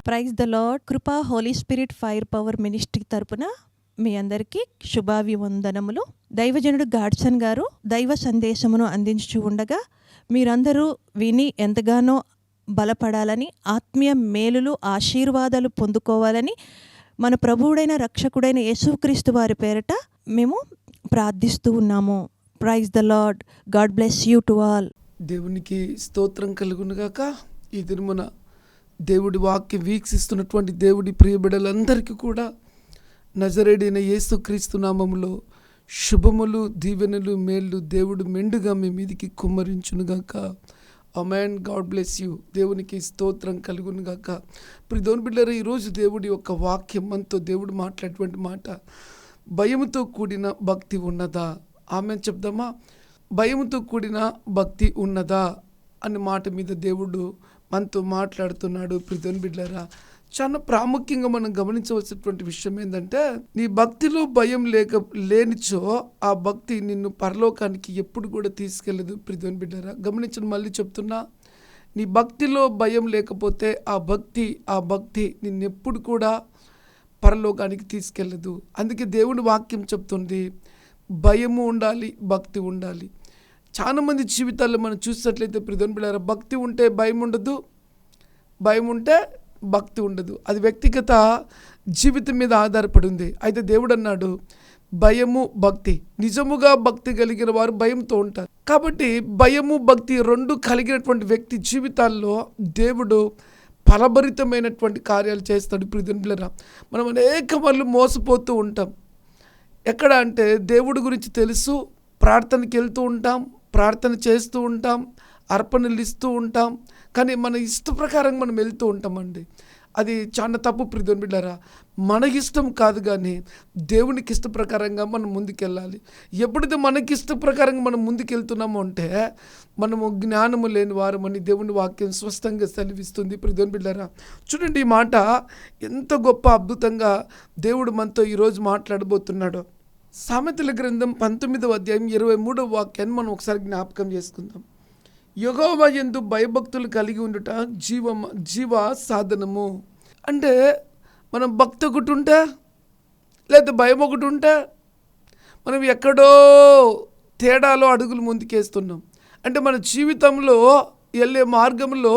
Praise the Lord. Krupa holy spirit fire power ministry తరపున మీ అందరికీ శుభాభివందనములు. దైవజనుడు గాడ్సన్ గారు దైవ సందేశమును అందించుచూ ఉండగా మీరందరూ విని ఎంతగానో బలపడాలని, ఆత్మీయ మేలులు ఆశీర్వాదాలు పొందుకోవాలని మన ప్రభువుడైన రక్షకుడైన యేసుక్రీస్తు వారి పేరట మేము ప్రార్థిస్తూ ఉన్నాము. Praise the Lord. God bless you to all. దేవునికి స్తోత్రం కలుగునుగాక. ఈ దినమున దేవుడి వాక్యం వీక్షిస్తున్నటువంటి దేవుడి ప్రియ బిడ్డలందరికీ కూడా నజరేడైన యేసుక్రీస్తు నామములో శుభములు, దీవెనలు, మేళ్ళు దేవుడు మెండుగా మీ మీదికి కుమ్మరించునుగాక. ఆమేన్. God bless you. దేవునికి స్తోత్రం కలుగునుగాక. ప్రియమైన బిడ్డలారా, ఈరోజు దేవుడి యొక్క వాక్యం మనతో దేవుడు మాట్లాడేటువంటి మాట, భయముతో కూడిన భక్తి ఉన్నదా? ఆమేన్ చెప్దామా? భయముతో కూడిన భక్తి ఉన్నదా అనే మాట మీద దేవుడు మనతో మాట్లాడుతున్నాడు. ప్రియమైన బిడ్డలారా, చాలా ప్రాముఖ్యంగా మనం గమనించవలసినటువంటి విషయం ఏంటంటే, నీ భక్తిలో భయం లేనిచో ఆ భక్తి నిన్ను పరలోకానికి ఎప్పుడు కూడా తీసుకెళ్ళదు. ప్రియమైన బిడ్డలారా, గమనించండి, మళ్ళీ చెప్తున్నా, నీ భక్తిలో భయం లేకపోతే ఆ భక్తి నిన్నెప్పుడు కూడా పరలోకానికి తీసుకెళ్ళదు. అందుకే దేవుని వాక్యం చెప్తుంది, భయము ఉండాలి, భక్తి ఉండాలి. చాలా మంది జీవితాల్లో మనం చూసినట్లయితే ప్రియమైన బిడ్డలారా, భక్తి ఉంటే భయం ఉండదు, భయం ఉంటే భక్తి ఉండదు. అది వ్యక్తిగత జీవితం మీద ఆధారపడి ఉంది. అయితే దేవుడు అన్నాడు, భయము భక్తి, నిజముగా భక్తి కలిగిన వారు భయంతో ఉంటారు. కాబట్టి భయము భక్తి రెండు కలిగినటువంటి వ్యక్తి జీవితాల్లో దేవుడు ఫలభరితమైనటువంటి కార్యాలు చేస్తాడు. ప్రియమైన బిడ్డలారా, మనం అనేక మార్లు మోసపోతూ ఉంటాం. ఎక్కడ అంటే, దేవుడి గురించి తెలుసు, ప్రార్థనకి వెళ్తూ ఉంటాం, ప్రార్థన చేస్తూ ఉంటాం, అర్పణలు ఇస్తూ ఉంటాం, కానీ మన ఇష్ట ప్రకారం మనం వెళ్తూ ఉంటామండి. అది చాలా తప్పు. ప్రియమైన బిడ్డలారా, మన ఇష్టం కాదు, కానీ దేవునికి ఇష్ట ప్రకారంగా మనం ముందుకెళ్ళాలి. ఎప్పుడైతే మనకి ఇష్ట ప్రకారంగా మనం ముందుకెళ్తున్నామో అంటే మనము జ్ఞానము లేని వారమని దేవుని వాక్యం స్పష్టంగా సెలవిస్తుంది. ప్రియమైన బిడ్డలారా, చూడండి, ఈ మాట ఎంత గొప్ప అద్భుతంగా దేవుడు మనతో ఈరోజు మాట్లాడబోతున్నాడో. సామెతల గ్రంథం 19వ అధ్యాయం 23వ వాక్యాన్ని మనం ఒకసారి జ్ఞాపకం చేసుకుందాం. యెహోవా యందు భయభక్తులు కలిగి ఉండుట జీవ సాధనము. అంటే మనం భక్తి ఒకటి ఉంటే, లేదా భయం ఒకటి ఉంటే మనం ఎక్కడో తేడాలో అడుగులు ముందుకేస్తున్నాం. అంటే మన జీవితంలో వెళ్ళే మార్గంలో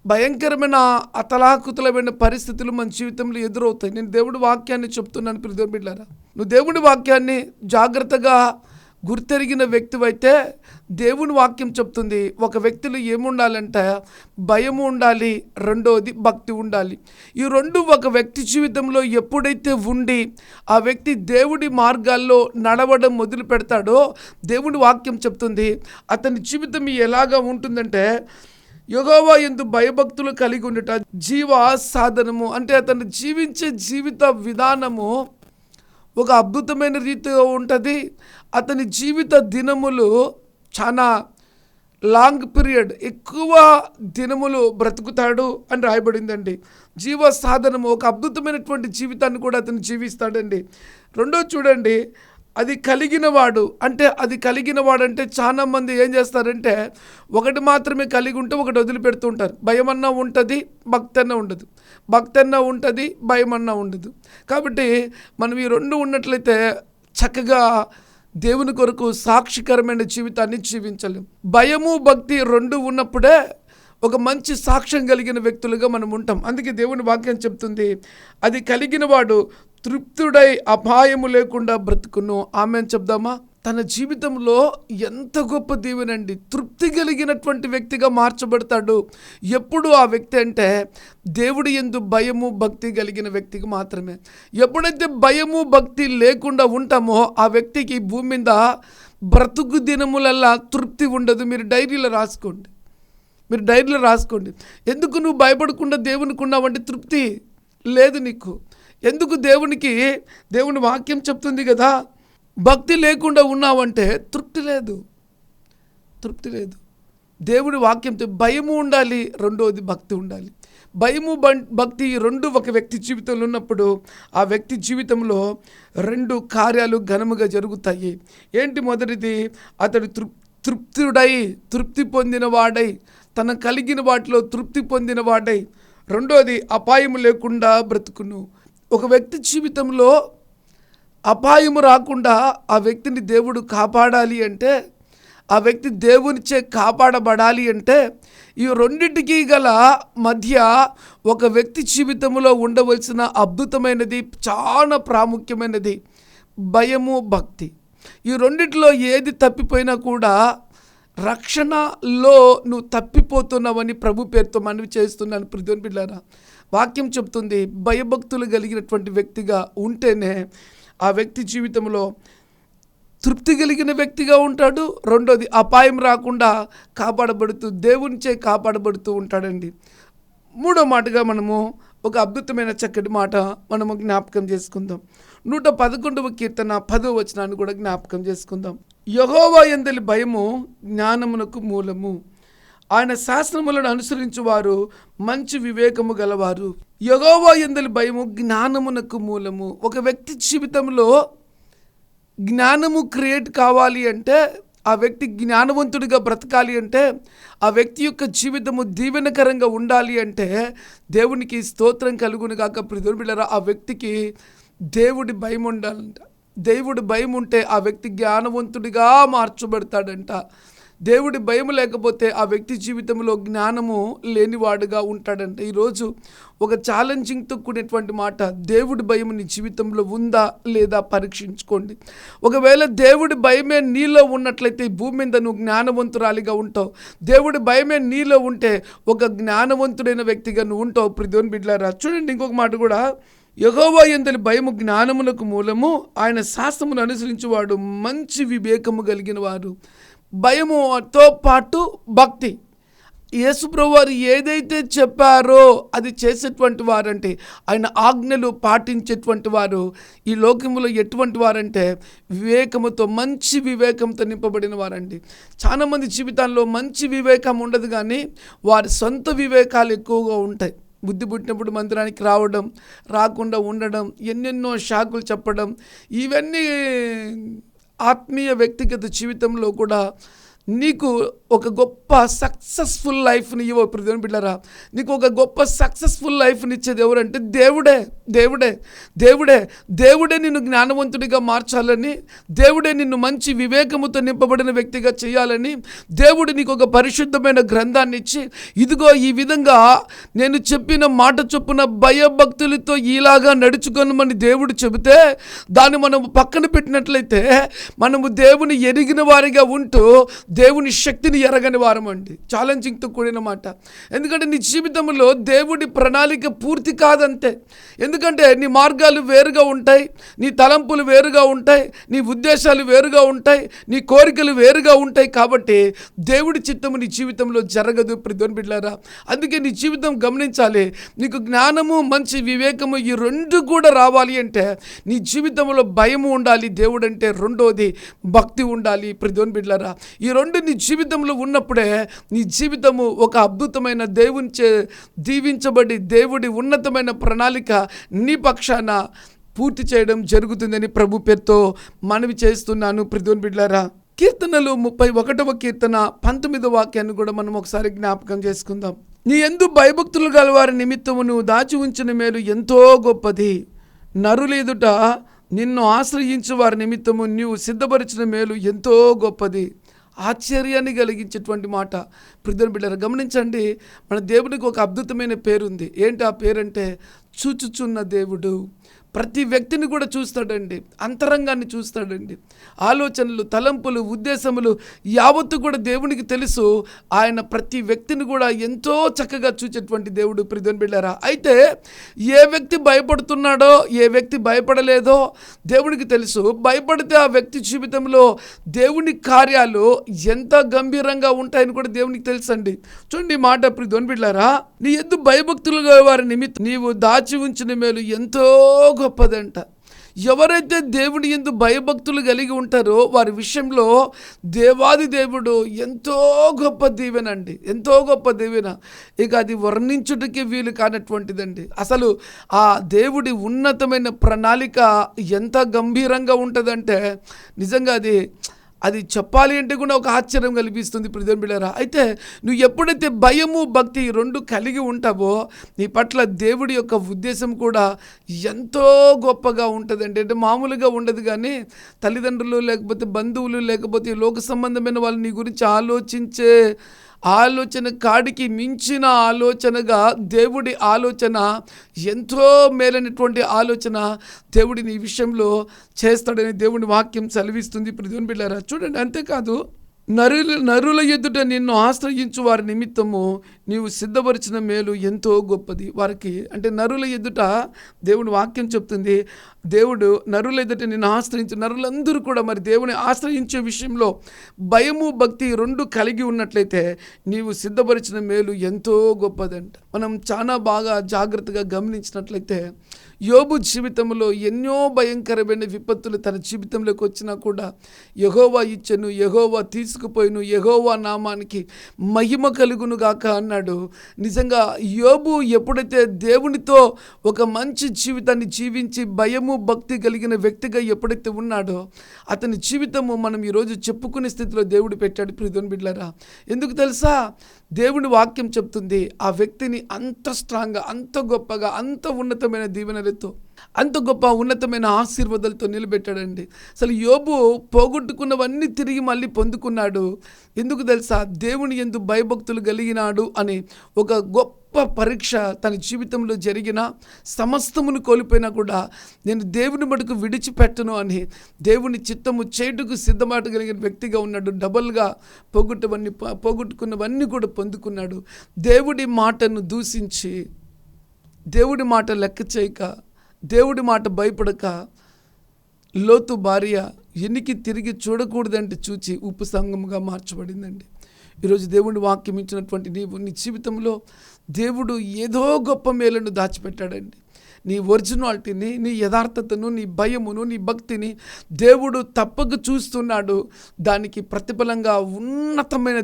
భయంకరమైన అతలాకుతలమైన పరిస్థితులు మన జీవితంలో ఎదురవుతాయి. నేను దేవుడి వాక్యాన్ని చెప్తున్నాను. ప్రియమైన బిడ్డలారా, నువ్వు దేవుడి వాక్యాన్ని జాగ్రత్తగా గుర్తెరిగిన వ్యక్తివైతే దేవుని వాక్యం చెప్తుంది, ఒక వ్యక్తిలో ఏముండాలంటే భయము ఉండాలి, రెండోది భక్తి ఉండాలి. ఈ రెండు ఒక వ్యక్తి జీవితంలో ఎప్పుడైతే ఉండి ఆ వ్యక్తి దేవుడి మార్గాల్లో నడవడం మొదలు పెడతాడో, దేవుడి వాక్యం చెప్తుంది అతని జీవితం ఎలాగా ఉంటుందంటే, యెహోవా యందు భయభక్తులు కలిగి ఉండుట జీవ సాధనము. అంటే అతను జీవించే జీవిత విధానము ఒక అద్భుతమైన రీతిగా ఉంటుంది. అతని జీవిత దినములు చాలా లాంగ్ పీరియడ్, ఎక్కువ దినములు బ్రతుకుతాడు అని రాయబడిందండి. జీవ సాధనము, ఒక అద్భుతమైనటువంటి జీవితాన్ని కూడా అతను జీవిస్తాడండి. రెండో చూడండి, అది కలిగిన వాడు. అంటే అది కలిగిన వాడంటే చాలా మంది ఏం చేస్తారంటే, ఒకటి మాత్రమే కలిగి ఉంటే ఒకటి వదిలిపెడుతూ ఉంటారు. భయమన్నా ఉంటుంది, భక్తి అన్నా ఉండదు, భక్తి అన్నా ఉంటుంది, భయం అన్నా ఉండదు. కాబట్టి మనం ఈ రెండు ఉన్నట్లయితే చక్కగా దేవుని కొరకు సాక్షికరమైన జీవితాన్ని జీవించలేం. భయము భక్తి రెండు ఉన్నప్పుడే ఒక మంచి సాక్ష్యం కలిగిన వ్యక్తులుగా మనం ఉంటాం. అందుకే దేవుని వాక్యం చెప్తుంది, అది కలిగిన వాడు తృప్తుడై అపాయము లేకుండా బ్రతుకును. ఆమేన్ చెప్దామా? తన జీవితంలో ఎంత గొప్ప దీవెనండి. తృప్తి కలిగినటువంటి వ్యక్తిగా మార్చబడతాడు. ఎప్పుడు ఆ వ్యక్తి అంటే దేవుడి యందు భయము భక్తి కలిగిన వ్యక్తికి మాత్రమే. ఎప్పుడైతే భయము భక్తి లేకుండా ఉంటామో ఆ వ్యక్తికి భూమి మీద బ్రతుకు దినములల్లా తృప్తి ఉండదు. మీరు డైరీలో రాసుకోండి. ఎందుకు నువ్వు భయపడకుండా దేవునికి ఉన్నావంటే తృప్తి లేదు నీకు. ఎందుకు దేవుని వాక్యం చెప్తుంది కదా, భక్తి లేకుండా ఉన్నావంటే తృప్తి లేదు. దేవుడి వాక్యంతో భయము ఉండాలి, రెండోది భక్తి ఉండాలి. భయము భక్తి రెండు ఒక వ్యక్తి జీవితంలో ఉన్నప్పుడు ఆ వ్యక్తి జీవితంలో రెండు కార్యాలు ఘనముగా జరుగుతాయి. ఏంటి? మొదటిది, అతడు తృప్తి పొందిన వాడై, తన కలిగిన వాటిలో తృప్తి పొందిన వాడై రెండోది అపాయం లేకుండా బ్రతుకును. ఒక వ్యక్తి జీవితంలో అపాయము రాకుండా ఆ వ్యక్తిని దేవుడు కాపాడాలి అంటే, ఆ వ్యక్తి దేవునిచే కాపాడబడాలి అంటే, ఈ రెండింటికి గల మధ్య ఒక వ్యక్తి జీవితంలో ఉండవలసిన అద్భుతమైనది, చాలా ప్రాముఖ్యమైనది భయము, భక్తి. ఈ రెండిట్లో ఏది తప్పిపోయినా కూడా రక్షణలో నువ్వు తప్పిపోతున్నావని ప్రభు పేరుతో మనవి చేస్తున్నాను. ప్రియమైన బిడ్డలారా, వాక్యం చెప్తుంది, భయభక్తులు కలిగినటువంటి వ్యక్తిగా ఉంటేనే ఆ వ్యక్తి జీవితంలో తృప్తి కలిగిన వ్యక్తిగా ఉంటాడు. రెండోది అపాయం రాకుండా కాపాడబడుతూ, దేవునిచే కాపాడబడుతూ ఉంటాడండి. మూడో మాటగా మనము ఒక అద్భుతమైన చక్కటి మాట మనము జ్ఞాపకం చేసుకుందాం. 111వ కీర్తన 10వ వచనాన్ని కూడా జ్ఞాపకం చేసుకుందాం. యెహోవా యందలి భయము జ్ఞానమునకు మూలము, ఆయన శాసనములను అనుసరించువారు మంచి వివేకము గలవారు. యెహోవా యందలి భయము జ్ఞానమునకు మూలము. ఒక వ్యక్తి జీవితంలో జ్ఞానము క్రియేట్ కావాలి అంటే, ఆ వ్యక్తి జ్ఞానవంతుడిగా బ్రతకాలి అంటే, ఆ వ్యక్తి యొక్క జీవితము దీవెనకరంగా ఉండాలి అంటే, దేవునికి స్తోత్రం కలుగును గాక. ప్రియమైన బిడ్డలారా, ఆ వ్యక్తికి దేవుడి భయం ఉండాలంట. దేవుడి భయం ఉంటే ఆ వ్యక్తి జ్ఞానవంతుడిగా మార్చబడతాడంట. దేవుడి భయం లేకపోతే ఆ వ్యక్తి జీవితంలో జ్ఞానము లేనివాడుగా ఉంటాడంట. ఈరోజు ఒక ఛాలెంజింగ్తో కూడినటువంటి మాట, దేవుడి భయం నీ జీవితంలో ఉందా లేదా పరీక్షించుకోండి. ఒకవేళ దేవుడి భయమే నీలో ఉన్నట్లయితే ఈ భూమి మీద నువ్వు జ్ఞానవంతురాలిగా ఉంటావు. దేవుడి భయమే నీలో ఉంటే ఒక జ్ఞానవంతుడైన వ్యక్తిగా నువ్వు ఉంటావు. ప్రియమైన బిడ్డలారా, చూడండి ఇంకొక మాట కూడా, యెహోవా యందలి భయము జ్ఞానమునకు మూలము, ఆయన శాస్త్రమును అనుసరించువాడు మంచి వివేకము కలిగిన వారు. భయముతో పాటు భక్తి. యేసుప్రభు వారు ఏదైతే చెప్పారో అది చేసేటువంటి వారంటే, ఆయన ఆజ్ఞలు పాటించేటువంటి వారు ఈ లోకములో ఎటువంటి వారంటే వివేకముతో, మంచి వివేకంతో నింపబడిన వారండి. చాలామంది జీవితాల్లో మంచి వివేకం ఉండదు, కానీ వారి సొంత వివేకాలు ఎక్కువగా ఉంటాయి. బుద్ధి పుట్టినప్పుడు మందిరానికి రావడం, రాకుండా ఉండడం, ఎన్నెన్నో షాకులు చెప్పడం, ఇవన్నీ ఆత్మీయ వ్యక్తిగత జీవితంలో కూడా నీకు ఒక గొప్ప సక్సెస్ఫుల్ లైఫ్ని ఇవ్వ. ప్రియమైన బిడ్డలారా, నీకు ఒక గొప్ప సక్సెస్ఫుల్ లైఫ్ని ఇచ్చేది ఎవరంటే దేవుడే. దేవుడే దేవుడే దేవుడే నిన్ను జ్ఞానవంతుడిగా మార్చాలని, దేవుడే నిన్ను మంచి వివేకముతో నింపబడిన వ్యక్తిగా చేయాలని, దేవుడు నీకు ఒక పరిశుద్ధమైన గ్రంథాన్ని ఇచ్చి, ఇదిగో ఈ విధంగా నేను చెప్పిన మాట చొప్పున భయభక్తులతో ఇలాగా నడుచుకోనమని దేవుడు చెబితే, దాన్ని మనం పక్కన పెట్టినట్లయితే మనము దేవుని ఎరిగిన వారిగా ఉంటూ దేవుని శక్తిని ఎరగని వారం అండి. ఛాలెంజింగ్తో కూడిన మాట. ఎందుకంటే నీ జీవితంలో దేవుడి ప్రణాళిక పూర్తి కాదంతే. ఎందుకంటే నీ మార్గాలు వేరుగా ఉంటాయి, నీ తలంపులు వేరుగా ఉంటాయి, నీ ఉద్దేశాలు వేరుగా ఉంటాయి, నీ కోరికలు వేరుగా ఉంటాయి. కాబట్టి దేవుడి చిత్తము నీ జీవితంలో జరగదు. ప్రియమైన బిడ్డలారా, అందుకే నీ జీవితం గమనించాలి. నీకు జ్ఞానము, మంచి వివేకము ఈ రెండు కూడా రావాలి అంటే నీ జీవితంలో భయము ఉండాలి దేవుడు అంటే. రెండోది భక్తి ఉండాలి. ప్రియమైన బిడ్డలారా, ఈ రెండు నీ జీవితంలో ఉన్నప్పుడే నీ జీవితము ఒక అద్భుతమైన దేవునిచే దీవించబడి దేవుడి ఉన్నతమైన ప్రణాళిక నీ పక్షాన పూర్తి చేయడం జరుగుతుందని ప్రభు పేరుతో మనవి చేస్తున్నాను. ప్రియమైన బిడ్డలారా, కీర్తనలు 31వ కీర్తన 19వ వాక్యాన్ని కూడా మనం ఒకసారి జ్ఞాపకం చేసుకుందాం. నీ యందు భయభక్తులు గల వారి నిమిత్తము నువ్వు దాచి ఉంచిన మేలు ఎంతో గొప్పది, నరుల ఎదుట నిన్ను ఆశ్రయించు వారి నిమిత్తము నీవు సిద్ధపరిచిన మేలు ఎంతో గొప్పది. ఆశ్చర్యాన్ని కలిగించేటువంటి మాట. ప్రియమైన బిడ్డలారా, గమనించండి, మన దేవునికి ఒక అద్భుతమైన పేరుంది. ఏంటి ఆ పేరంటే చూచుచున్న దేవుడు. ప్రతి వ్యక్తిని కూడా చూస్తాడండి, అంతరంగాన్ని చూస్తాడండి. ఆలోచనలు, తలంపులు, ఉద్దేశములు యావత్తు కూడా దేవునికి తెలుసు. ఆయన ప్రతి వ్యక్తిని కూడా ఎంతో చక్కగా చూచేటువంటి దేవుడు. ప్రియమైన బిడ్డలారా, అయితే ఏ వ్యక్తి భయపడుతున్నాడో, ఏ వ్యక్తి భయపడలేదో దేవునికి తెలుసు. భయపడితే ఆ వ్యక్తి జీవితంలో దేవుని కార్యాలు ఎంత గంభీరంగా ఉంటాయని కూడా దేవునికి తెలుసండి. చూడండి మాట, ప్రియమైన బిడ్డలారా, నీ యందు భయభక్తులుగా వారి నిమిత్తం నీవు దాచి ఉంచిన మేలు ఎంతో గొప్పదంట. ఎవరైతే దేవుని యందు భయభక్తులు కలిగి ఉంటారో వారి విషయంలో దేవాది దేవుడు ఎంతో గొప్ప దీవెనండి, ఎంతో గొప్ప దీవెన. ఇక అది వర్ణించుటకి వీలు కానటువంటిదండి. అసలు ఆ దేవుడి ఉన్నతమైన ప్రణాళిక ఎంత గంభీరంగా ఉంటుందంటే నిజంగా అది అది చెప్పాలి అంటే కూడా ఒక ఆశ్చర్యం కల్పిస్తుంది ప్రియమైన బిడ్డలారా. అయితే నువ్వు ఎప్పుడైతే భయము భక్తి ఈ రెండు కలిగి ఉంటావో నీ పట్ల దేవుడి యొక్క ఉద్దేశం కూడా ఎంతో గొప్పగా ఉంటుందండి. అంటే మామూలుగా ఉండదు, కానీ తల్లిదండ్రులు లేకపోతే బంధువులు లేకపోతే ఈ లోక సంబంధమైన వాళ్ళు నీ గురించి ఆలోచించే ఆలోచన కాడికి మించిన ఆలోచనగా దేవుడి ఆలోచన ఎంతో మేలైనటువంటి ఆలోచన దేవుడి నీ విషయంలో చేస్తాడని దేవుని వాక్యం సెలవిస్తుంది ప్రియమైన బిడ్డలారా. చూడండి, అంతేకాదు నరుల ఎదుట నిన్ను ఆశ్రయించు వారి నిమిత్తము నీవు సిద్ధపరిచిన మేలు ఎంతో గొప్పది. వారికి అంటే నరుల ఎదుట దేవుని వాక్యం చెప్తుంది, దేవుడు నరుల ఎదుట నిన్ను ఆశ్రయించు. నరులందరూ కూడా మరి దేవుని ఆశ్రయించే విషయంలో భయము భక్తి రెండు కలిగి ఉన్నట్లయితే నీవు సిద్ధపరిచిన మేలు ఎంతో గొప్పదంట. మనం చాలా బాగా జాగ్రత్తగా గమనించినట్లయితే యోబు జీవితంలో ఎన్నో భయంకరమైన విపత్తులు తన జీవితంలోకి వచ్చినా కూడా యెహోవా ఇచ్చెను, యెహోవా తీసుకుపోయిను, యెహోవా నామానికి మహిమ కలుగును గాక అన్నాడు. నిజంగా యోబు ఎప్పుడైతే దేవునితో ఒక మంచి జీవితాన్ని జీవించి భయము భక్తి కలిగిన వ్యక్తిగా ఎప్పుడైతే ఉన్నాడో అతని జీవితము మనం ఈరోజు చెప్పుకునే స్థితిలో దేవుడు పెట్టాడు ప్రియమైన బిడ్డలారా. ఎందుకు తెలుసా? దేవుని వాక్యం చెప్తుంది ఆ వ్యక్తిని అంత స్ట్రాంగ్గా, అంత గొప్పగా, అంత ఉన్నతమైన దీవెనలతో, అంత గొప్ప ఉన్నతమైన ఆశీర్వాదాలతో నిలబెట్టాడండి. అసలు యోబు పోగొట్టుకున్నవన్నీ తిరిగి మళ్ళీ పొందుకున్నాడు. ఎందుకు తెలుసా? దేవుని యందు భయభక్తులు కలిగినాడు అని ఒక గొప్ప పరీక్ష తన జీవితంలో జరిగిన సమస్తమును కోల్పోయినా కూడా నేను దేవుని మటుకు విడిచిపెట్టను అని దేవుని చిత్తము చేటుకు సిద్ధమాటగలిగిన వ్యక్తిగా ఉన్నాడు. డబల్గా పోగొట్టుకున్నవన్నీ కూడా పొందుకున్నాడు. దేవుడి మాటను దూషించి, దేవుడి మాట లెక్క చేయక, దేవుడి మాట భయపడక లోతు భార్య ఎనికి తిరిగి చూడకూడదంటే చూచి ఉప్పు సంగముగా మార్చబడిందండి. ఈరోజు దేవుడి వాక్యం ఇచ్చినటువంటి నీవు నీ జీవితంలో దేవుడు ఏదో గొప్ప మేలను దాచిపెట్టాడండి. నీ ఒరిజినాలిటీని, నీ యథార్థతను, నీ భయమును, నీ భక్తిని దేవుడు తప్పక చూస్తున్నాడు. దానికి ప్రతిఫలంగా ఉన్నతమైన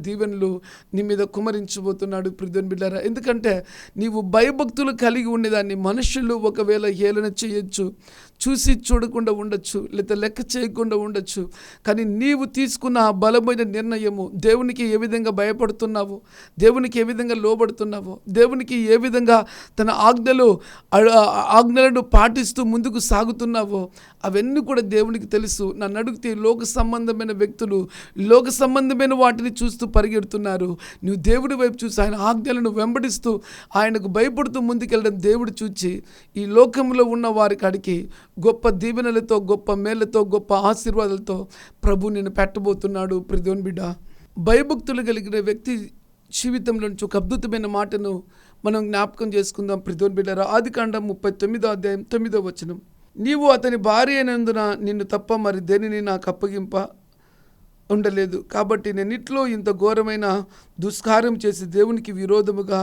దీవెనలు నీ మీద కుమరించబోతున్నాడు ప్రియమైన బిడ్డలారా. ఎందుకంటే నీవు భయభక్తులు కలిగి ఉండేదాన్ని మనుషులు ఒకవేళ హేళన చేయొచ్చు, చూసి చూడకుండా ఉండొచ్చు, లేదా లెక్క చేయకుండా ఉండొచ్చు. కానీ నీవు తీసుకున్న బలమైన నిర్ణయము, దేవునికి ఏ విధంగా భయపడుతున్నావో, దేవునికి ఏ విధంగా లోబడుతున్నావో, దేవునికి ఏ విధంగా తన ఆజ్ఞలను పాటిస్తూ ముందుకు సాగుతున్నావో అవన్నీ కూడా దేవునికి తెలుసు. నన్ను అడిగితే లోక సంబంధమైన వ్యక్తులు లోక సంబంధమైన వాటిని చూస్తూ పరిగెడుతున్నారు. నువ్వు దేవుడి వైపు చూసి ఆయన ఆజ్ఞలను వెంబడిస్తూ ఆయనకు భయపడుతూ ముందుకెళ్ళడం దేవుడు చూచి ఈ లోకంలో ఉన్న వారి కాడికి గొప్ప దీవెనలతో, గొప్ప మేళ్లతో, గొప్ప ఆశీర్వాదాలతో ప్రభు నేను పెట్టబోతున్నాడు. ప్రియమైన బిడ్డ, భయభక్తులు కలిగిన వ్యక్తి జీవితంలో నుంచి ఒక అద్భుతమైన మాటను మనం జ్ఞాపకం చేసుకుందాం ప్రియమైన బిడ్డలారా. ఆదికాండం 39వ అధ్యాయం 9వ వచనం, నీవు అతని భార్య అయినందున నిన్ను తప్ప మరి దేనిని నాకు అప్పగింప ఉండలేదు, కాబట్టి నేను ఇట్లో ఇంత ఘోరమైన దుష్కార్యం చేసి దేవునికి విరోధముగా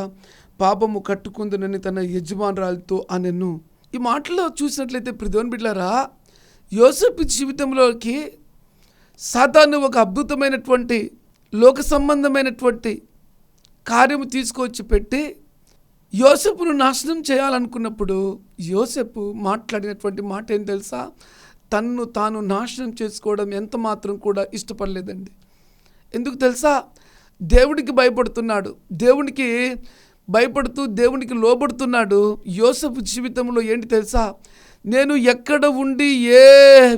పాపము కట్టుకుందునని తన యజమానురాలతో అనెను. ఈ మాటలో చూసినట్లయితే ప్రియమైన బిడ్డలారా, యోసేపు జీవితంలోకి సాతాను ఒక అద్భుతమైనటువంటి లోక సంబంధమైనటువంటి కార్యము తీసుకొచ్చి పెట్టి యోసేపును నాశనం చేయాలనుకున్నప్పుడు యోసేపు మాట్లాడినటువంటి మాట ఏం తెలుసా? తన్ను తాను నాశనం చేసుకోవడం ఎంత మాత్రం కూడా ఇష్టపడలేదండి. ఎందుకు తెలుసా? దేవుడికి భయపడుతున్నాడు, దేవునికి భయపడుతూ దేవునికి లోబడుతున్నాడు. యోసేపు జీవితంలో ఏంటి తెలుసా? నేను ఎక్కడ ఉండి ఏ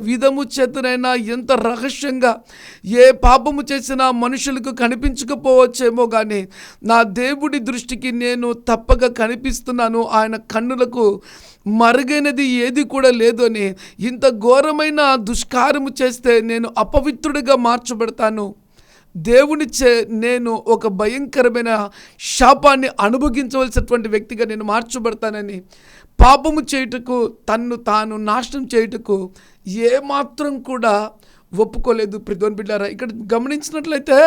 విధము చేతనైనా ఎంత రహస్యంగా ఏ పాపము చేసినా మనుషులకు కనిపించకపోవచ్చేమో కానీ నా దేవుడి దృష్టికి నేను తప్పక కనిపిస్తున్నాను, ఆయన కన్నులకు మరుగైనది ఏది కూడా లేదు అని, ఇంత ఘోరమైన దుష్కార్యము చేస్తే నేను అపవిత్రుడిగా మార్చబడతాను, దేవునిచే నేను ఒక భయంకరమైన శాపాన్ని అనుభవించవలసినటువంటి వ్యక్తిగా నేను మార్చబడతానని పాపము చేయుటకు, తన్ను తాను నాశనం చేయుటకు ఏమాత్రం కూడా ఒప్పుకోలేదు ప్రియమైన బిడ్డలారా. ఇక్కడ గమనించినట్లయితే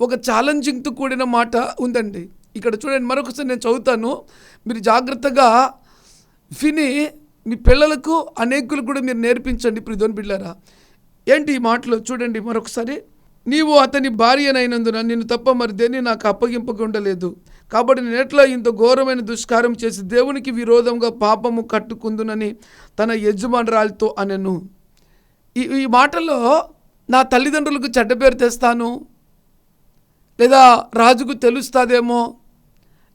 ఒక ఛాలెంజింగ్తో కూడిన మాట ఉందండి. ఇక్కడ చూడండి, మరొకసారి నేను చదువుతాను, మీరు జాగ్రత్తగా విని మీ పిల్లలకు అనేకులు కూడా మీరు నేర్పించండి ప్రియమైన బిడ్డలారా. ఏంటి ఈ మాటలు చూడండి మరొకసారి. నీవు అతని భార్యనైనందున నిన్ను తప్ప మరి దేన్ని నాకు అప్పగింపకుండలేదు, కాబట్టి నేను ఎట్లా ఇంత ఘోరమైన దుష్కార్యం చేసి దేవునికి విరోధంగా పాపము కట్టుకుందునని తన యజమానురాలితో అనెను. ఈ మాటల్లో నా తల్లిదండ్రులకు చెడ్డ పేరు తెస్తాను, లేదా రాజుకు తెలుస్తుందేమో,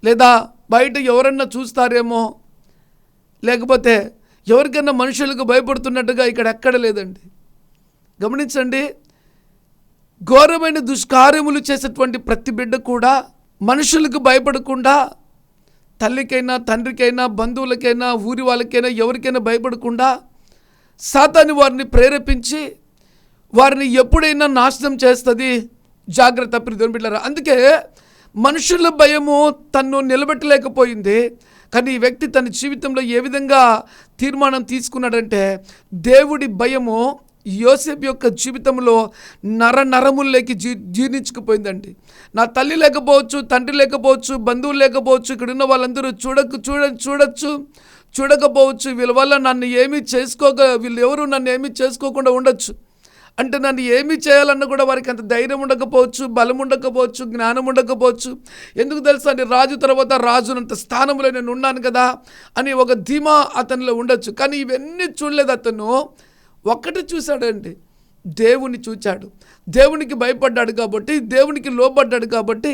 లేదా బయట ఎవరన్నా చూస్తారేమో, లేకపోతే ఎవరికైనా మనుషులకు భయపడుతున్నట్టుగా ఇక్కడ ఎక్కడ లేదండి. గమనించండి, ఘోరమైన దుష్కార్యములు చేసేటువంటి ప్రతి బిడ్డ కూడా మనుషులకు భయపడకుండా, తల్లికైనా తండ్రికైనా బంధువులకైనా ఊరి వాళ్ళకైనా ఎవరికైనా భయపడకుండా సాతాను వారిని ప్రేరేపించి వారిని ఎప్పుడైనా నాశనం చేస్తుంది. జాగ్రత్త ప్రియమైన బిడ్డలారా. అందుకే మనుషుల భయము తన్ను నిలబెట్టలేకపోయింది. కానీ ఈ వ్యక్తి తన జీవితంలో ఏ విధంగా తీర్మానం తీసుకున్నాడంటే, దేవుడి భయము యోసేపు యొక్క జీవితంలో నరముల్లోకి జీర్ణించుకుపోయిందండి. నా తల్లి లేకపోవచ్చు, తండ్రి లేకపోవచ్చు, బంధువులు లేకపోవచ్చు, ఇక్కడ ఉన్న వాళ్ళందరూ చూడకపోవచ్చు, వీళ్ళ వల్ల నన్ను వీళ్ళు ఎవరు నన్ను ఏమీ చేసుకోకుండా ఉండొచ్చు. అంటే నన్ను ఏమీ చేయాలన్నా కూడా వారికి అంత ధైర్యం ఉండకపోవచ్చు, బలం ఉండకపోవచ్చు, జ్ఞానం ఉండకపోవచ్చు. ఎందుకు తెలుసా అండి, రాజు తర్వాత రాజునంత స్థానంలో నేను ఉన్నాను కదా అని ఒక ధీమా అతనిలో ఉండొచ్చు. కానీ ఇవన్నీ చూడలేదు. అతను ఒక్కటి చూశాడండి, దేవుని చూచాడు. దేవునికి భయపడ్డాడు కాబట్టి, దేవునికి లోబడ్డాడు కాబట్టి,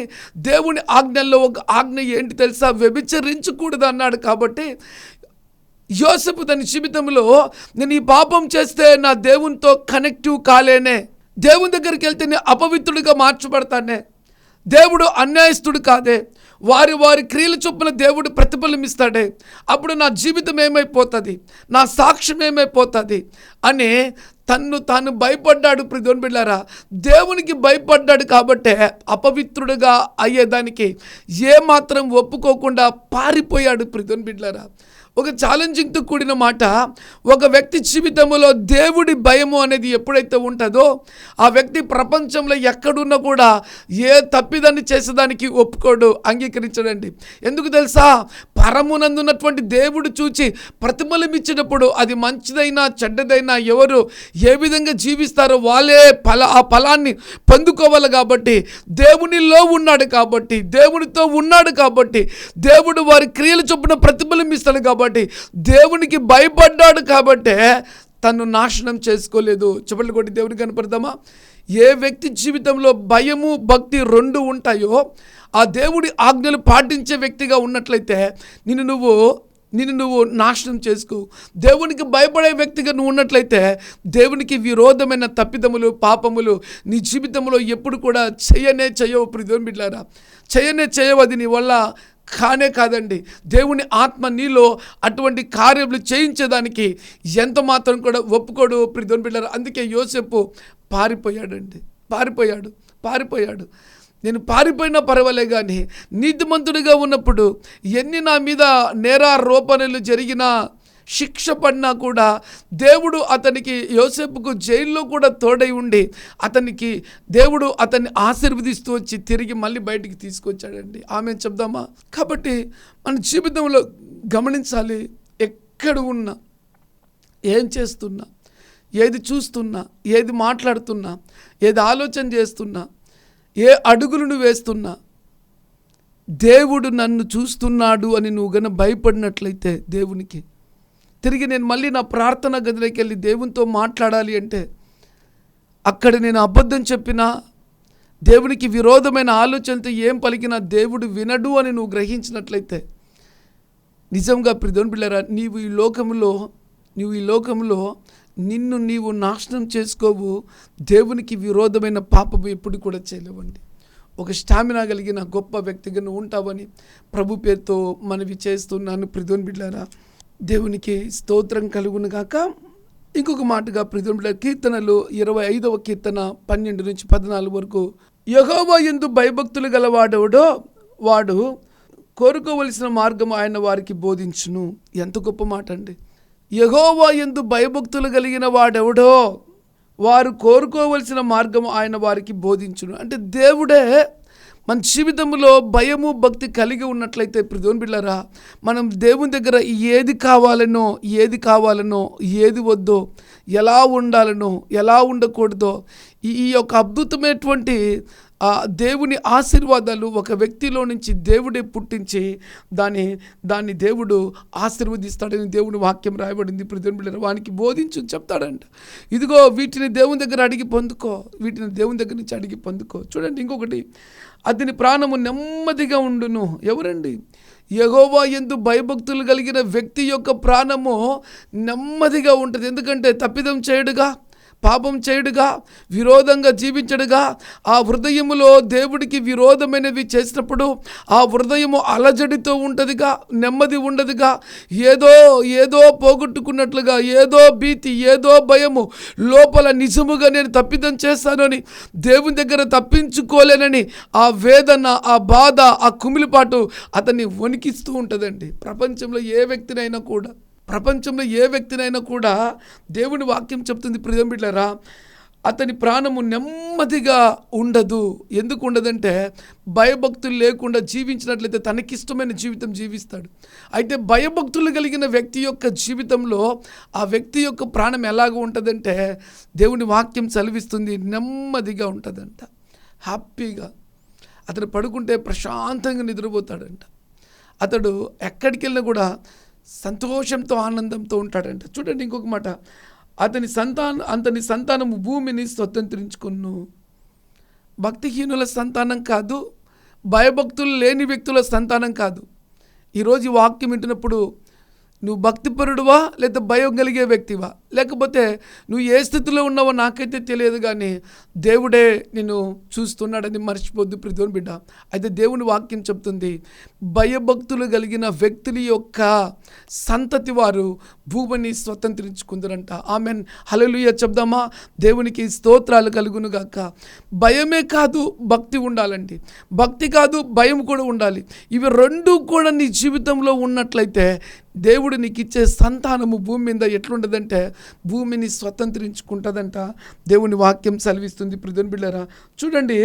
దేవుని ఆజ్ఞల్లో ఒక ఆజ్ఞ ఏంటి తెలుసా, వ్యభిచరించకూడదు అన్నాడు. కాబట్టి యోసేపు తన జీవితంలో నేను ఈ పాపం చేస్తే నా దేవునితో కనెక్టివ్ కాలేనే, దేవుని దగ్గరికి వెళ్తే నేను అపవిత్రుడిగా మార్చబడతానే, దేవుడు అన్యాయస్తుడు కాదే, వారి క్రియల చొప్పున దేవుడు ప్రతిఫలం ఇస్తాడే, అప్పుడు నా జీవితం ఏమైపోతుంది, నా సాక్ష్యం ఏమైపోతుంది అని తాను భయపడ్డాడు. ప్రియమైన బిడ్డలారా, దేవునికి భయపడ్డాడు కాబట్టే అపవిత్రుడిగా అయ్యేదానికి ఏమాత్రం ఒప్పుకోకుండా పారిపోయాడు. ప్రియమైన బిడ్డలారా, ఒక ఛాలెంజింగ్తో కూడిన మాట. ఒక వ్యక్తి జీవితంలో దేవుడి భయము అనేది ఎప్పుడైతే ఉంటుందో, ఆ వ్యక్తి ప్రపంచంలో ఎక్కడున్నా కూడా ఏ తప్పిదాన్ని చేసేదానికి ఒప్పుకోడు, అంగీకరించడండి. ఎందుకు తెలుసా, పరమునందున్నటువంటి దేవుడు చూచి ప్రతిఫలం ఇచ్చినప్పుడు అది మంచిదైనా చెడ్డదైనా ఎవరు ఏ విధంగా జీవిస్తారో వాళ్ళే ఆ ఫలాన్ని పొందుకోవాలి. కాబట్టి దేవునిలో ఉన్నాడు, కాబట్టి దేవునితో ఉన్నాడు, కాబట్టి దేవుడు వారి క్రియల చొప్పున ప్రతిఫలం ఇస్తాడు. కాబట్టి దేవునికి భయపడ్డాడు కాబట్టే తను నాశనం చేసుకోలేదు. చెప్పలు కొట్టి దేవునికి కనపడదామా? ఏ వ్యక్తి జీవితంలో భయము భక్తి రెండు ఉంటాయో, ఆ దేవుడి ఆజ్ఞలు పాటించే వ్యక్తిగా ఉన్నట్లయితే నిన్ను నువ్వు నాశనం చేసుకో. దేవునికి భయపడే వ్యక్తిగా నువ్వు ఉన్నట్లయితే దేవునికి విరోధమైన తప్పిదములు పాపములు నీ జీవితంలో ఎప్పుడు కూడా చేయవు. ప్రియమైన బిడ్డలారా, చేయవు. అది నీ వల్ల కానే కాదండి. దేవుని ఆత్మ నీలో అటువంటి కార్యములు చేయించేదానికి ఎంత మాత్రం కూడా ఒప్పుకోడు. ప్రియమైన బిడ్డలారా, అందుకే యోసేపు పారిపోయాడు. నేను పారిపోయినా పర్వాలే, కానీ నీతిమంతుడిగా ఉన్నప్పుడు ఎన్ని నా మీద నేరారోపణలు జరిగినా, శిక్ష పడినా కూడా దేవుడు యోసేపుకు జైల్లో కూడా తోడై ఉండి దేవుడు అతన్ని ఆశీర్వదిస్తూ వచ్చి తిరిగి మళ్ళీ బయటికి తీసుకొచ్చాడండి. ఆమె చెప్దామా? కాబట్టి మన జీవితంలో గమనించాలి, ఎక్కడ ఉన్నా, ఏం చేస్తున్నా, ఏది చూస్తున్నా, ఏది మాట్లాడుతున్నా, ఏది ఆలోచన చేస్తున్నా, ఏ అడుగులను వేస్తున్నా, దేవుడు నన్ను చూస్తున్నాడు అని నువ్వు గన భయపడినట్లయితే దేవునికి తిరిగి నేను మళ్ళీ నా ప్రార్థన గదిలోకి వెళ్ళి దేవునితో మాట్లాడాలి అంటే, అక్కడ నేను అబద్ధం చెప్పినా, దేవునికి విరోధమైన ఆలోచనతో ఏం పలికినా దేవుడు వినడు అని నువ్వు గ్రహించినట్లయితే, నిజంగా ప్రియమైన బిడ్డలారా, నీవు ఈ లోకంలో నిన్ను నీవు నాశనం చేసుకోవు. దేవునికి విరోధమైన పాపము ఎప్పుడు కూడా చేయలేవండి. ఒక స్టామినా కలిగిన గొప్ప వ్యక్తిగా నువ్వు ఉంటావని ప్రభు పేరుతో మనవి చేస్తున్నాను. ప్రియమైన బిడ్డలారా, దేవునికి స్తోత్రం కలుగును గాక. ఇంకొక మాటగా ప్రియమైన బిడ్డలారా, కీర్తనలు 25వ కీర్తన 12 నుంచి 14 వరకు, యెహోవా యందు భయభక్తులు గలవాడెవడో వాడు కోరుకోవలసిన మార్గం ఆయన వారికి బోధించును. ఎంత గొప్ప మాట అండి. యెహోవా యందు భయభక్తులు కలిగిన వాడెవడో వారు కోరుకోవలసిన మార్గం ఆయన వారికి బోధించును. అంటే దేవుడే మన జీవితంలో భయము భక్తి కలిగి ఉన్నట్లయితే ప్రియమైన బిడ్డలారా, మనం దేవుని దగ్గర ఏది కావాలనో ఏది వద్దో, ఎలా ఉండాలనో ఎలా ఉండకూడదో, ఈ యొక్క అద్భుతమైనటువంటి ఆ దేవుని ఆశీర్వాదాలు ఒక వ్యక్తిలో నుంచి దేవుడే పుట్టించి దాన్ని దేవుడు ఆశీర్వదిస్తాడని దేవుని వాక్యం రాయబడింది. ప్రతిబిడ్డలారా, వానికి బోధించు చెప్తాడంట. ఇదిగో వీటిని దేవుని దగ్గర అడిగి పొందుకో, వీటిని దేవుని దగ్గర నుంచి అడిగి పొందుకో. చూడండి ఇంకొకటి, అతని ప్రాణము నెమ్మదిగా ఉండును. ఎవరండి? యెహోవా యందు భయభక్తులు కలిగిన వ్యక్తి యొక్క ప్రాణము నెమ్మదిగా ఉంటుంది. ఎందుకంటే తప్పిదం చేయడుగా, పాపం చేయుడుగా, విరోధంగా జీవించడుగా. ఆ హృదయములో దేవుడికి విరోధమైనవి చేసినప్పుడు ఆ హృదయము అలజడితో ఉంటుందిగా, నెమ్మది ఉండదుగా. ఏదో పోగొట్టుకున్నట్లుగా, ఏదో భీతి, ఏదో భయము, లోపల నిజముగా నేను తప్పిదం చేస్తానని, దేవుని దగ్గర తప్పించుకోలేనని ఆ వేదన, ఆ బాధ, ఆ కుమిలిపాటు అతన్ని వణికిస్తూ ఉంటుందండి. ప్రపంచంలో ఏ వ్యక్తినైనా కూడా దేవుని వాక్యం చెప్తుంది ప్రియమిట్లరా, అతని ప్రాణము నెమ్మదిగా ఉండదు. ఎందుకు ఉండదంటే భయభక్తులు లేకుండా జీవించినట్లయితే తనకిష్టమైన జీవితం జీవిస్తాడు. అయితే భయభక్తులు కలిగిన వ్యక్తి యొక్క జీవితంలో ఆ వ్యక్తి యొక్క ప్రాణం ఎలాగ ఉంటుందంటే దేవుని వాక్యం సెలవిస్తుంది, నెమ్మదిగా ఉంటుందంట. హ్యాపీగా అతను పడుకుంటే ప్రశాంతంగా నిద్రపోతాడంట. అతడు ఎక్కడికి వెళ్ళినా కూడా సంతోషంతో, ఆనందంతో ఉంటాడంట. చూడండి ఇంకొక మాట, అతని సంతానము భూమిని స్వతంత్రించుకును. భక్తిహీనుల సంతానం కాదు, భయభక్తులు లేని వ్యక్తుల సంతానం కాదు. ఈరోజు ఈ వాక్యం వింటున్నప్పుడు నువ్వు భక్తిపరుడువా, లేదా భయం కలిగే వ్యక్తివా, లేకపోతే నువ్వు ఏ స్థితిలో ఉన్నావో నాకైతే తెలియదు, కానీ దేవుడే నిన్ను చూస్తున్నాడని మర్చిపోద్దు ప్రియమైన బిడ్డ. అయితే దేవుని వాక్యం చెప్తుంది, భయభక్తులు కలిగిన వ్యక్తుల యొక్క సంతతి వారు భూమిని స్వతంత్రించుకుందరంట. ఆమెన్, హల్లెలూయా చెప్దామా? దేవునికి స్తోత్రాలు కలుగును గాక. భయమే కాదు, భక్తి ఉండాలండి. భక్తి కాదు, భయం కూడా ఉండాలి. ఇవి రెండు కూడా నీ జీవితంలో ఉన్నట్లయితే దేవుడు నీకు ఇచ్చే సంతానము భూమి మీద ఎట్లుంటుందంటే భూమిని స్వతంత్రించుకుంటుందంట. దేవుని వాక్యం సెలవిస్తుంది ప్రియమైన బిడ్డలారా. చూడండి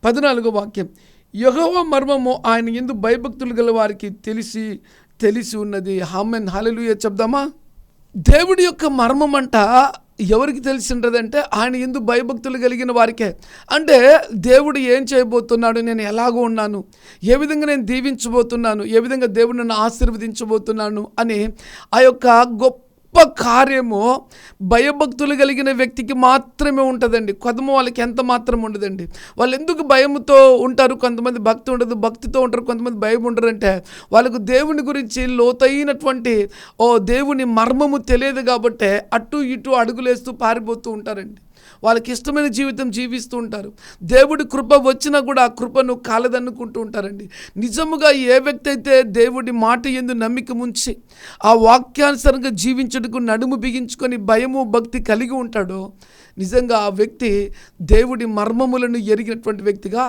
14వ వాక్యం, యెహోవా మర్మము ఆయన యందు భయభక్తులు గల వారికి తెలిసి ఉన్నది. ఆమేన్, హల్లెలూయా చెప్దామా? దేవుడి యొక్క మర్మం అంట ఎవరికి తెలిసి ఉంటుందంటే ఆయన యందు భయభక్తులు కలిగిన వారికే. అంటే దేవుడు ఏం చేయబోతున్నాడు, నేను ఎలాగో ఉన్నాను, ఏ విధంగా నేను దీవించబోతున్నాను, ఏ విధంగా దేవుడు నన్ను ఆశీర్వదించబోతున్నాను అని ఆ యొక్క గొప్ప కార్యము భయభక్తులు కలిగిన వ్యక్తికి మాత్రమే ఉంటుందండి. వాళ్ళకి ఎంత మాత్రం ఉండదండి. వాళ్ళు ఎందుకు భయముతో ఉంటారు? కొంతమంది భక్తి ఉండదు, భక్తితో ఉంటారు, కొంతమంది భయం ఉండరు. అంటే వాళ్ళకు దేవుని గురించి లోతైనటువంటి దేవుని మర్మము తెలియదు కాబట్టి అటు ఇటు అడుగులేస్తూ పారిపోతూ ఉంటారండి. వాళ్ళకి ఇష్టమైన జీవితం జీవిస్తూ ఉంటారు. దేవుడి కృప వచ్చినా కూడా ఆ కృపను కాలదన్నుకుంటూ ఉంటారండి. నిజముగా ఏ వ్యక్తి అయితే దేవుడి మాట యందు నమ్మిక ఉంచి ఆ వాక్యానుసారంగా జీవించడానికి నడుము బిగించుకొని భయము భక్తి కలిగి ఉంటాడో నిజంగా ఆ వ్యక్తి దేవుడి మర్మములను ఎరిగినటువంటి వ్యక్తిగా,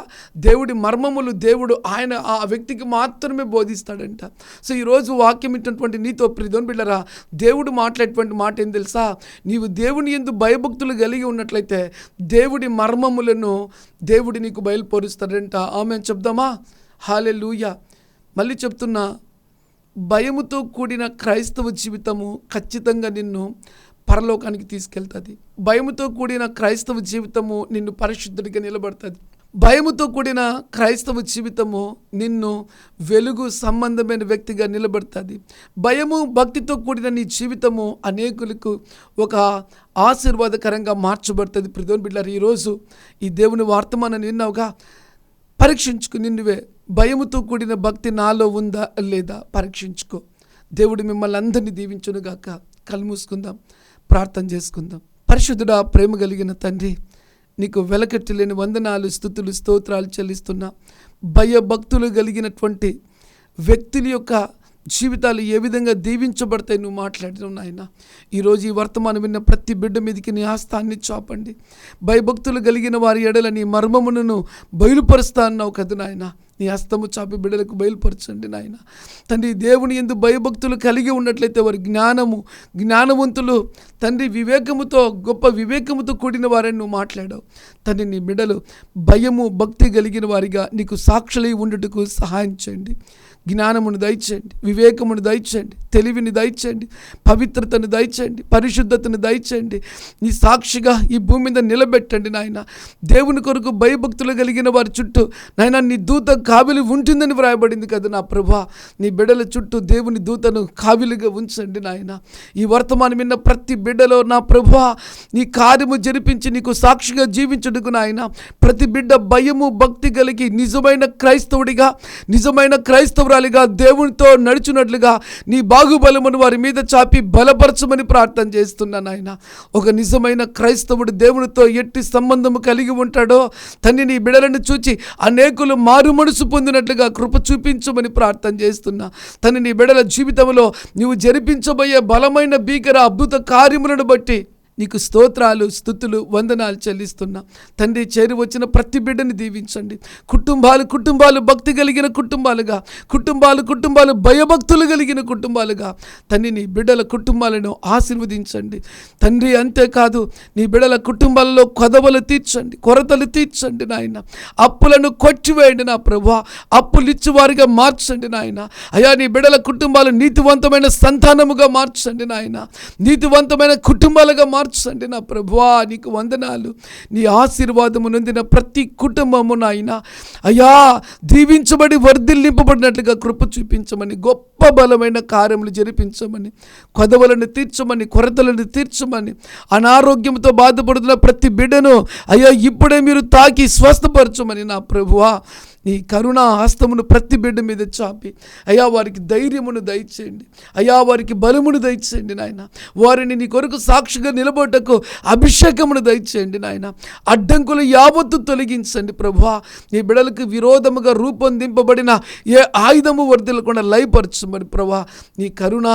దేవుడి మర్మములు ఆయన ఆ వ్యక్తికి మాత్రమే బోధిస్తాడంట. సో ఈరోజు వాక్యం ఇచ్చినటువంటి నీతో ప్రియమైన బిడ్డలారా, దేవుడు మాట్లాడేటువంటి మాట ఏం తెలుసా? నీవు దేవుని యందు భయభక్తులు కలిగి ఉన్నట్లయితే దేవుడి మర్మములను దేవుడు నీకు బయలుపరుస్తాడంట. ఆమేన్ చెప్దామా? హల్లెలూయా. మళ్ళీ చెప్తున్నా, భయముతో కూడిన క్రైస్తవ జీవితము ఖచ్చితంగా నిన్ను పరలోకానికి తీసుకెళ్తుంది. భయముతో కూడిన క్రైస్తవ జీవితము నిన్ను పరిశుద్ధుడిగా నిలబడుతుంది. భయముతో కూడిన క్రైస్తవ జీవితము నిన్ను వెలుగు సంబంధమైన వ్యక్తిగా నిలబడుతుంది. భయము భక్తితో కూడిన నీ జీవితము అనేకులకు ఒక ఆశీర్వాదకరంగా మార్చబడుతుంది. ప్రియమైన బిడ్డలారా, ఈరోజు ఈ దేవుని వర్తమానాన్ని విన్నావుగా, పరీక్షించుకు నిన్నువే. భయముతో కూడిన భక్తి నాలో ఉందా లేదా పరీక్షించుకో. దేవుడు మిమ్మల్ని అందరినీ దీవించునుగాక. కళ్ళు మూసుకుందాం, ప్రార్థన చేసుకుందాం. పరిశుద్ధుడా, ప్రేమ కలిగిన తండ్రి, నీకు వెలకట్టలేని వందనాలు, స్తుతులు, స్తోత్రాలు చెల్లిస్తున్నా. భయభక్తులు కలిగినటువంటి వ్యక్తుల యొక్క జీవితాలు ఏ విధంగా దీవించబడతాయి నువ్వు మాట్లాడినావు నాయన. ఈరోజు ఈ వర్తమానం విన్న ప్రతి బిడ్డ మీదకి నీ హస్తాన్ని చాపండి. భయభక్తులు కలిగిన వారి ఎడల నీ మర్మములను బయలుపరుస్తా అన్నావు కదా నాయన. నీ హస్తము చాపి బిడ్డలకు బయలుపరచండి నాయన. తండ్రి, దేవుని యందు భయభక్తులు కలిగి ఉన్నట్లయితే వారి జ్ఞానవంతులు తండ్రి, గొప్ప వివేకముతో కూడిన వారని నువ్వు మాట్లాడావు. తండ్రి నీ బిడ్డలు భయము భక్తి కలిగిన వారిగా నీకు సాక్షులై ఉండుటకు సహాయం చేయండి. జ్ఞానమును దయచేయండి, వివేకమును దయచేయండి, తెలివిని దయచేయండి, పవిత్రతను దయచేయండి, పరిశుద్ధతను దయచేయండి. నీ సాక్షిగా ఈ భూమి మీద నిలబెట్టండి నాయన. దేవుని కొరకు భయభక్తులు కలిగిన వారి చుట్టూ నాయన నీ దూత కావిలి ఉంటుందని వ్రాయబడింది కదా నా ప్రభా. నీ బిడ్డల చుట్టూ దేవుని దూతను కావిలిగా ఉంచండి నాయన. ఈ వర్తమానం విన్న ప్రతి బిడ్డలో నా ప్రభా నీ కార్యము జరిపించి నీకు సాక్షిగా జీవించుటకు నాయన ప్రతి బిడ్డ భయము భక్తి కలిగి నిజమైన క్రైస్తవుడిగా, నిజమైన క్రైస్తవురాలిగా దేవునితో నడుచున్నట్లుగా నీ బాహుబలమును వారి మీద చాపి బలపరచమని ప్రార్థన చేస్తున్నాను ఆయన. ఒక నిజమైన క్రైస్తవుడు దేవునితో ఎట్టి సంబంధము కలిగి ఉంటాడో తండ్రి నీ బిడ్డలను చూచి అనేకులు మారు మనసు పొందినట్లుగా కృప చూపించమని ప్రార్థన చేస్తున్నా. తండ్రి నీ బిడ్డల జీవితంలో నువ్వు జరిపించబోయే బలమైన భీకర అద్భుత కార్యములను బట్టి నీకు స్తోత్రాలు, స్తుతులు, వందనాలు చెల్లిస్తున్నా. తండ్రి చేరి వచ్చిన ప్రతి బిడ్డని దీవించండి. కుటుంబాలు భక్తి కలిగిన కుటుంబాలుగా, కుటుంబాలు భయభక్తులు కలిగిన కుటుంబాలుగా తండ్రి నీ బిడ్డల కుటుంబాలను ఆశీర్వదించండి తండ్రి. అంతేకాదు నీ బిడ్డల కుటుంబాలలో కొదవలు తీర్చండి, కొరతలు తీర్చండి నాయన. అప్పులను కొట్టివేయండి నా ప్రభువా. అప్పులు ఇచ్చేవారిగా మార్చండి నాయన. అయా నీ బిడ్డల కుటుంబాలు నీతివంతమైన సంతానముగా మార్చండి నాయన. నీతివంతమైన కుటుంబాలుగా మార్చండి నా ప్రభువా. నీకు వందనాలు. నీ ఆశీర్వాదము నొందిన ప్రతి కుటుంబము నాయన అయ్యా దీవించబడి వర్ధిల్లింపబడినట్లుగా కృప చూపించమని, గొప్ప బలమైన కార్యములు జరిపించమని, కొదవలను తీర్చమని, కొరతలను తీర్చమని, అనారోగ్యంతో బాధపడుతున్న ప్రతి బిడ్డను అయ్యా ఇప్పుడే మీరు తాకి స్వస్థపరచమని నా ప్రభువా. నీ కరుణా హస్తమును ప్రతి బిడ్డ మీద చాపి అయ్యా వారికి ధైర్యమును దయచేయండి, అయ్యా వారికి బలమును దయచేయండి నాయన. వారిని నీ కొరకు సాక్షిగా నిలబడటకు అభిషేకమును దయచేయండి నాయన. అడ్డంకులు యావత్తు తొలగించండి ప్రభువా. నీ బిడ్డలకు విరోధముగా రూపొందింపబడిన ఏ ఆయుధము వర్ధిల్లకుండా లయపరచమని ప్రభువా. నీ కరుణ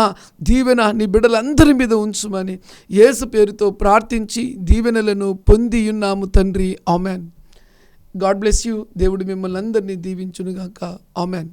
దీవెన నీ బిడ్డలందరి మీద ఉంచుమని యేసు పేరుతో ప్రార్థించి దీవెనలను పొంది ఉన్నాము తండ్రి. ఆమెన్. God bless you. దేవుడు మిమ్మల్ని అందరినీ దీవించునుగాక. ఆమెన్.